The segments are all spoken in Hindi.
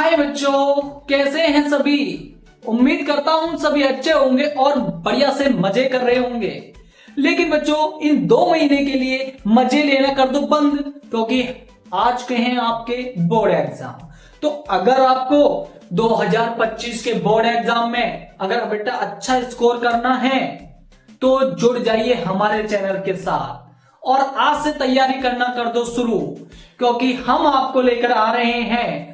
हाय बच्चों, कैसे हैं सभी। उम्मीद करता हूं सभी अच्छे होंगे और बढ़िया से मजे कर रहे होंगे। लेकिन बच्चों, इन 2 महीने के लिए मजे लेना कर दो बंद, क्योंकि आज के हैं आपके बोर्ड एग्जाम। तो अगर आपको 2025 के बोर्ड एग्जाम में अगर बेटा अच्छा स्कोर करना है तो जुड़ जाइए हमारे चैनल के साथ और आज से तैयारी करना कर दो शुरू, क्योंकि हम आपको लेकर आ रहे हैं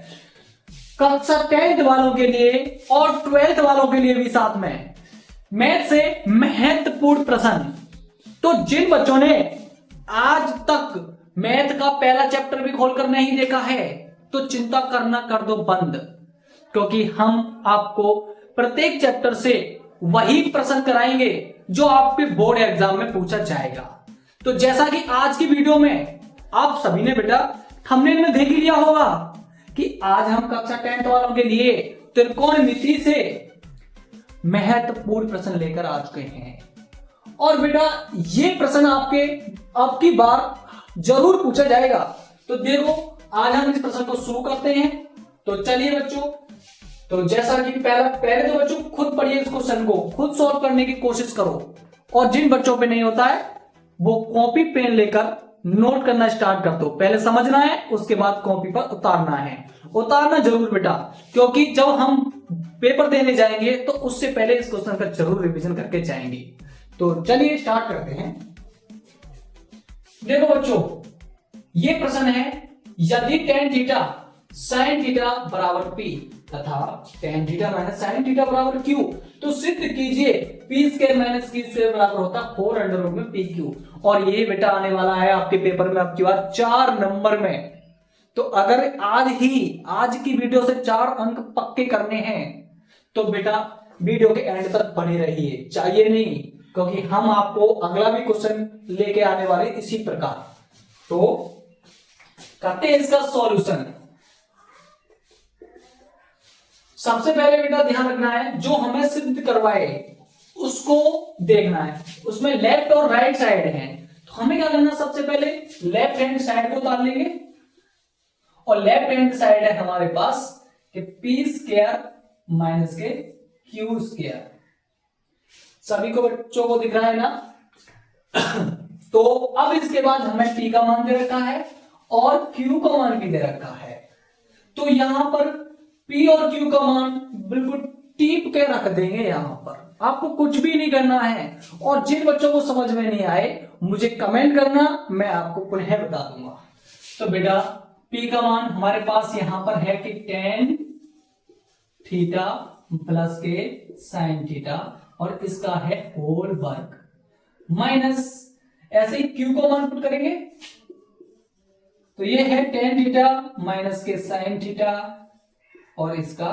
कक्षा 10th वालों के लिए और 12th वालों के लिए भी साथ में मैथ से महत्वपूर्ण प्रश्न। तो जिन बच्चों ने आज तक मैथ का पहला चैप्टर भी खोलकर नहीं देखा है तो चिंता करना कर दो बंद, क्योंकि हम आपको प्रत्येक चैप्टर से वही प्रश्न कराएंगे जो आपके बोर्ड एग्जाम में पूछा जाएगा। तो जैसा कि आज की वीडियो में आप सभी ने बेटा थंबनेल में देख लिया होगा कि आज हम कक्षा 10th वालों के लिए त्रिकोणमिति से महत्वपूर्ण प्रश्न लेकर आ चुके हैं। और बेटा ये प्रश्न आपकी बार जरूर पूछा जाएगा। तो देखो आज हम इस प्रश्न को शुरू करते हैं। तो चलिए बच्चों, तो जैसा कि पहले तो बच्चों खुद पढ़िए, इस क्वेश्चन को खुद सॉल्व करने की कोशिश करो और जिन बच्चों पे नहीं होता है वो कॉपी पेन लेकर नोट करना स्टार्ट कर दो। पहले समझना है, उसके बाद कॉपी पर उतारना है। उतारना जरूर बेटा, क्योंकि जब हम पेपर देने जाएंगे तो उससे पहले इस क्वेश्चन का जरूर रिवीजन करके जाएंगे। तो चलिए स्टार्ट करते हैं। देखो बच्चों, ये प्रश्न है, यदि tan थीटा sin थीटा बराबर p तथा tan theta minus sin theta बराबर q, तो सिद्ध कीजिए p square minus q square बराबर होता 4 अंडर रूट में pq। और ये बेटा आने वाला है आपके पेपर में आपकी बार 4 नंबर में। तो अगर आज की वीडियो से 4 अंक पक्के करने हैं तो बेटा वीडियो के एंड तक बने रहिए, चाहिए नहीं, क्योंकि हम आपको अगला भी क्वेश्चन लेके आने वाले इसी प्रकार। तो करते हैं इसका सॉल्यूशन। सबसे पहले बेटा ध्यान रखना है, जो हमें सिद्ध करवाए उसको देखना है। उसमें लेफ्ट और राइट साइड है, तो हमें क्या करना है, सबसे पहले लेफ्ट हैंड साइड को उतार लेंगे। और लेफ्ट हैंड साइड है हमारे पास कि पी स्क्वायर माइनस के क्यू स्क्वायर। सभी को बच्चों को दिख रहा है ना। तो अब इसके बाद हमें पी का मान दे रखा है और क्यू का मान भी दे रखा है। तो यहां पर पी और क्यू का मान बिल्कुल टीप के रख देंगे। यहां पर आपको कुछ भी नहीं करना है। और जिन बच्चों को समझ में नहीं आए मुझे कमेंट करना, मैं आपको पुनः बता दूंगा। तो बेटा पी का मान हमारे पास यहां पर है कि tan थीटा प्लस के साइन थीटा और इसका है होल वर्ग माइनस, ऐसे ही क्यू को मान पुट करेंगे तो ये है tan थीटा माइनस के साइन थीटा और इसका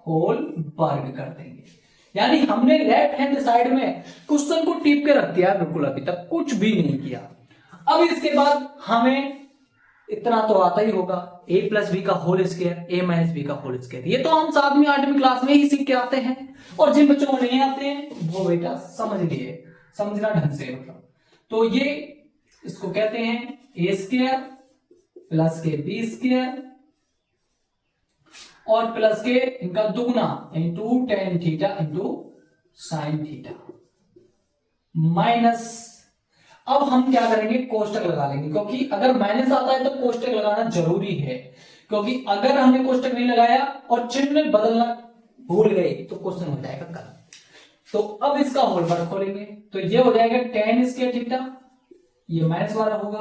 होल वर्ग कर देंगे। यानी हमने लेफ्ट हैंड साइड में क्वेश्चन को टिप के रख दिया, बिल्कुल अभी तक कुछ भी नहीं किया। अब इसके बाद हमें इतना तो आता ही होगा, a प्लस बी का whole square, a minus B का होल स्क्वायर। ये तो हम 7वीं 8वीं क्लास में ही सीख के आते हैं। और जिन बच्चों को नहीं आते हैं वो बेटा समझ लिए, समझना ढंग से मतलब। तो ये इसको कहते हैं a स्क्वायर प्लस के बी स्क्वायर और प्लस के इनका दुगना into tan theta into sine theta minus. अब हम क्या करेंगे, कोष्टक लगा लेंगे, क्योंकि अगर माइनस आता है तो कोष्टक लगाना जरूरी है। क्योंकि अगर हमने कोष्टक नहीं लगाया और चिन्ह बदलना भूल गए तो क्वेश्चन हो जाएगा गलत। तो अब इसका होल वर्ग खोलेंगे तो ये हो जाएगा tan स्क्वायर थीटा, ये माइनस वाला होगा,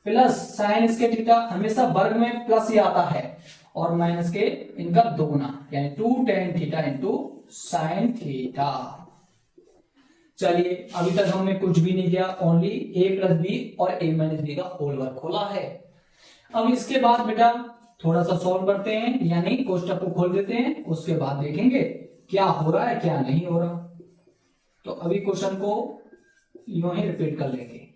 प्लस साइन स्क्वायर थीटा, हमेशा वर्ग में प्लस ही आता है, और माइनस के इनका दोगुना यानी 2 tan theta into sine theta. चलिए अभी तक हमने कुछ भी नहीं किया, ओनली a प्लस बी और a माइनस बी का होल वर्ग खोला है। अब इसके बाद बेटा थोड़ा सा सॉल्व करते हैं, यानी कोष्टक को खोल देते हैं, उसके बाद देखेंगे क्या हो रहा है क्या नहीं हो रहा। तो अभी क्वेश्चन को यूं ही रिपीट कर लेंगे।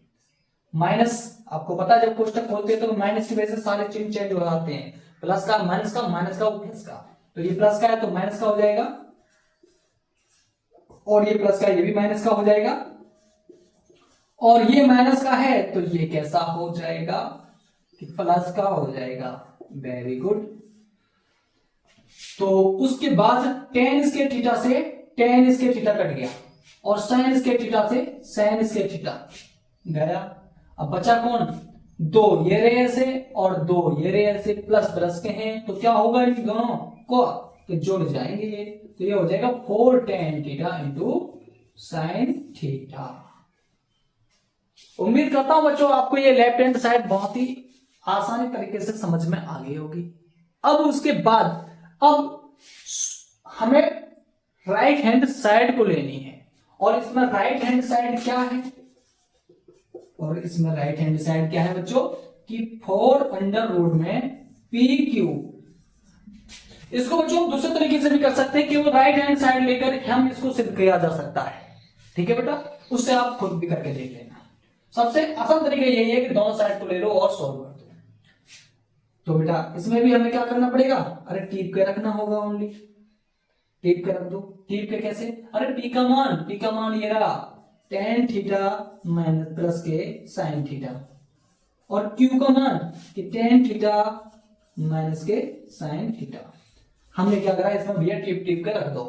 माइनस, आपको पता है जब कोष्टक खोलते हैं तो माइनस की वजह से सारे चिन्ह चेंज हो जाते हैं, प्लस का माइनस का, माइनस का प्लस का। तो ये प्लस का है तो माइनस का हो जाएगा, और ये प्लस का ये भी माइनस का हो जाएगा, और ये माइनस का है तो ये कैसा हो जाएगा कि प्लस का हो जाएगा। Very good. तो उसके बाद टेन स्क्वायर थीटा से टेन स्क्वायर थीटा कट गया और साइन स्क्वायर थीटा से साइन स्क्वायर थीटा गया। अब बचा कौन, दो ये रहे ऐसे और दो ये रहे ऐसे, प्लस प्लस के हैं तो क्या होगा इन दोनों को, तो जुड़ जाएंगे ये, तो ये हो जाएगा 4 tan theta into sine theta. उम्मीद करता हूं बच्चों आपको ये लेफ्ट हैंड साइड बहुत ही आसानी तरीके से समझ में आ गई होगी। अब उसके बाद अब हमें राइट हैंड साइड को लेनी है, और इसमें राइट हैंड साइड क्या है, और इसमें राइट हैंड साइड क्या है बच्चों कि 4 अंडर रूट में पी क्यू। इसको बच्चों दूसरे तरीके से भी कर सकते हैं कि वो राइट हैंड साइड लेकर हम इसको सिद्ध किया जा सकता है। ठीक है बेटा, उससे आप खुद भी करके देख लेना। सबसे आसान तरीका यही है कि दोनों साइड को ले लो और सॉल्व कर दो। तो बेटा इसमें भी हमें क्या करना पड़ेगा, अरे टीप के रखना होगा, ओनली टीप के रख दो। टीप के कैसे, अरे पी का मान ये रहा tan थीटा माइनस प्लस के साइन थीटा, और क्यू का मान कि tan थीटा माइनस के साइन थीटा। हमने क्या करा, इसमें भैया टीप टीप के रख दो।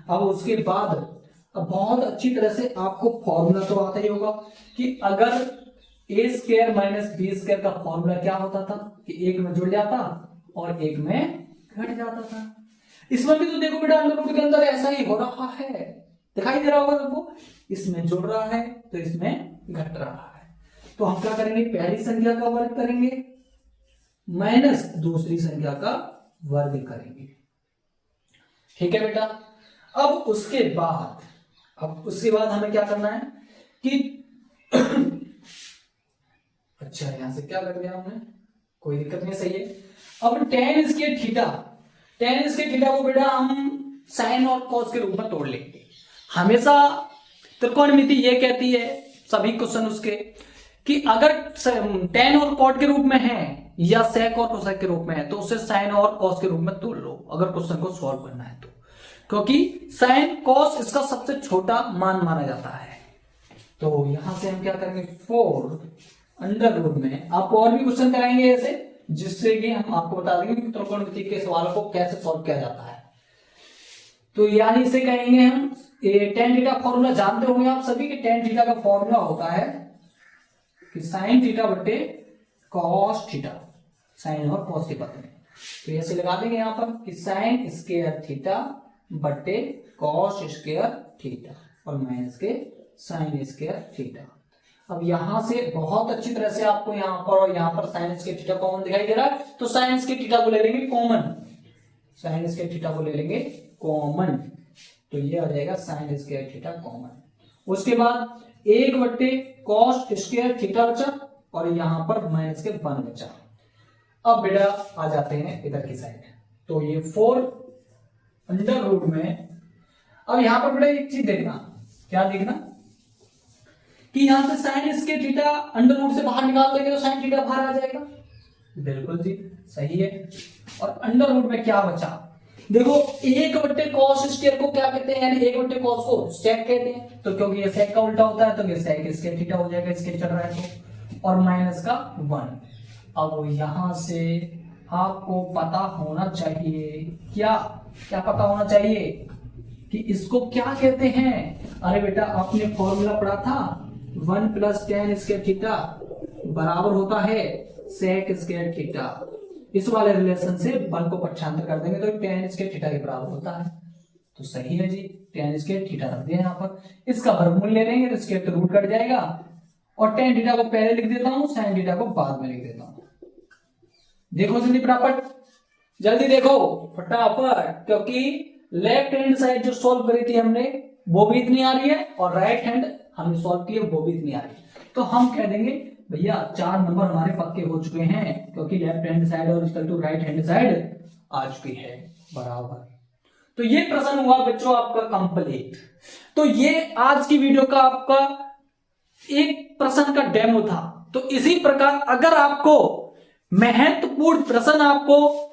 अब उसके बाद अब बहुत अच्छी तरह से आपको फॉर्मूला तो आता ही होगा कि अगर ए स्क्वायर माइनस बी स्क्वायर का फॉर्मूला क्या होता था कि एक में जुड़ जाता और एक में घट जाता था। इसमें भी तो देखो बेटा अंडर रूट के अंदर ऐसा ही हो रहा है, दिखाई दे रहा होगा तुमको, इसमें जुड़ रहा है तो इसमें घट रहा है। तो हम क्या करेंगे, पहली संख्या का वर्ग करेंगे माइनस दूसरी संख्या का वर्ग करेंगे। ठीक है बेटा, अब उसके बाद हमें क्या करना है कि अच्छा यहां से क्या कर दिया हमने, कोई दिक्कत नहीं, सही है। अब tan स्क्वायर थीटा को बेटा हम साइन और कॉस के रूप में तोड़ लेंगे। हमेशा त्रिकोणमिति ये कहती है सभी क्वेश्चन उसके कि अगर tan और कॉट के रूप में है या sec और कोसेक के रूप में है तो उसे साइन और कॉस के रूप में तोड़ लो अगर क्वेश्चन को सॉल्व करना है तो, क्योंकि साइन कॉस इसका सबसे छोटा मान माना जाता है। तो यहां से हम क्या करेंगे, 4 अंडर रूट में आपको और भी क्वेश्चन कराएंगे ऐसे, जिससे कि हम आपको बता देंगे कि त्रिकोणमिति के सवालों को कैसे सॉल्व किया जाता है। तो यानी इसे कहेंगे हम tan थीटा फॉर्मूला जानते होंगे आप सभी कि tan थीटा का फॉर्मूला होता है कि साइन थीटा बटे कॉस थीटा, साइन और कॉस के पद में। तो ऐसे लगा देंगे यहां पर कि साइन स्क्वायर थीटा बटे कॉस स्क्वायर थीटा और माइनस के साइन स्क्वायर थीटा। अब यहां से बहुत अच्छी तरह से आपको यहां पर और यहां पर साइन स्क्वायर थीटा कॉमन दिखाई दे रहा है, तो साइन स्क्वायर थीटा को ले लेंगे कॉमन, साइन स्क्वायर थीटा को ले लेंगे कॉमन, तो ये आ जाएगा साइन स्क्वायर थीटा कॉमन। उसके बाद 1 बटे कॉस स्क्वायर थीटा बचा और यहां पर माइनस के 1 बचा। अब बेटा आ जाते हैं इधर की साइड, तो ये 4 अंडर रूट में, अब यहां पर बेटा एक चीज देखना, क्या देखना कि यहां से sine square theta under root से बाहर निकाल देंगे तो साइन थीटा बाहर आ जाएगा, बिल्कुल जी सही है। और अंडर रूट में क्या बचा, देखो 1 बटे कॉस स्क्वायर को क्या कहते हैं, यानी 1 बटे कॉस को सेक कहते हैं, तो क्योंकि ये सेक का उल्टा होता है तो ये सेक स्क्वायर थीटा हो जाएगा, इसके चल रहा है तो, और माइनस का 1। अब यहां से आपको पता होना चाहिए, क्या क्या पता होना चाहिए कि इसको क्या कहते हैं। अरे बेटा आपने फॉर्मूला पढ़ा था 1 प्लस tan स्क्वायर थीटा बराबर होता है सेक स्क्वायर थीटा। इस वाले रिलेशन से 1 को पक्षांतर कर देंगे तो tan स्क्वायर थीटा के बराबर होता है, तो सही है जी, tan स्क्वायर थीटा रख दिया यहाँ पर। इसका वर्गमूल ले लेंगे तो स्क्वायर रूट कट जाएगा, और tan थीटा को पहले लिख देता हूं, sin थीटा को बाद में लिख देता हूं। देखो जल्दी फटाफट, जल्दी देखो फटाफट, क्योंकि लेफ्ट हैंड साइड जो सॉल्व करी थी हमने वो भी इतनी आ रही है और राइट हैंड हमने सॉल्व की है वो भी इतनी आ रही है। तो हम कह देंगे भैया 4 नंबर हमारे पक्के हो चुके हैं, क्योंकि लेफ्ट हैंड साइड और equal to right hand side आ चुकी है बराबर। तो ये प्रश्न हुआ बच्चों आपका कंप्लीट। तो ये आज की वीडियो का आपका एक प्रश्न का डेमो था। तो इसी प्रकार अगर आपको महत्वपूर्ण प्रश्न आपको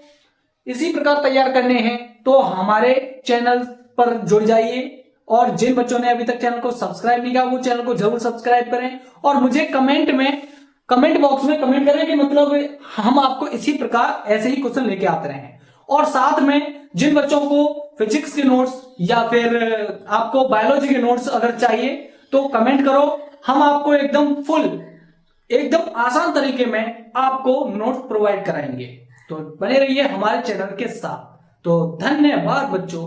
इसी प्रकार तैयार करने हैं तो हमारे चैनल पर जुड़ जाइए, और जिन बच्चों ने अभी तक चैनल को सब्सक्राइब नहीं किया वो चैनल को जरूर सब्सक्राइब करें, और मुझे कमेंट बॉक्स में कमेंट करें कि मतलब हम आपको इसी प्रकार ऐसे ही क्वेश्चन लेके आते रहे। और साथ में जिन बच्चों को फिजिक्स के नोट्स या फिर आपको बायोलॉजी के नोट्स अगर चाहिए तो कमेंट करो, हम आपको एकदम फुल एकदम आसान तरीके में आपको नोट्स प्रोवाइड कराएंगे। तो बने रहिए हमारे चैनल के साथ। तो धन्यवाद बच्चों।